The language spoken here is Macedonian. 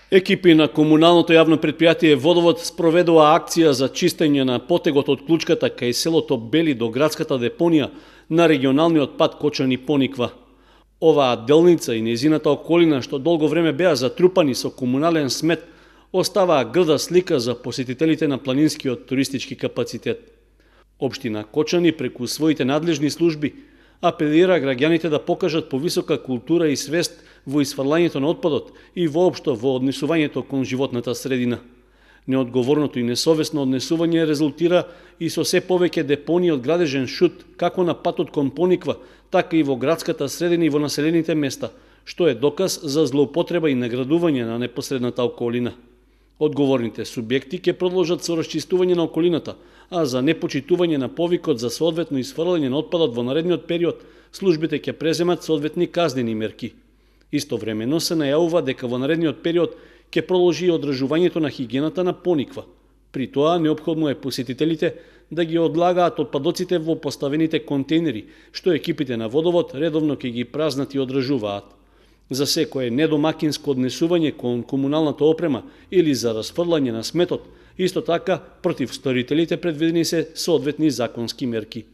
Екипи на комуналното јавно предпријатие Водовод спроведува акција за чистење на потегот од клучката кај селото Бели до градската депонија на регионалниот пат Кочани-Пониква. Оваа делница и нејзината околина, што долго време беа затрупани со комунален смет, оставаа грда слика за посетителите на планинскиот туристички капацитет. Општина Кочани преку своите надлежни служби апелира граѓаните да покажат повисока култура и свест во исфрлањето на отпадот и воопшто во однесувањето кон животната средина. Неодговорното и несовесно однесување резултира и со се повеќе депонии од градежен шут како на патот кон Пониква, така и во градската средина и во населените места, што е доказ за злоупотреба и наградување на непосредната околина. Одговорните субјекти ќе продолжат со расчистување на околината, а за непочитување на повикот за соодветно исфрлање на отпадот во наредниот период, службите ќе преземат соодветни казнени мерки. Истовремено се најавува дека во наредниот период ќе продолжи и одржувањето на хигиената на Пониква. При тоа неопходно е посетителите да ги одлагаат отпадоците во поставените контейнери, што екипите на Водовод редовно ќе ги празнат и одржуваат. За секое недомакинско однесување кон комуналната опрема или за расфрлање на сметот, исто така против сторителите предвидени се соодветни законски мерки.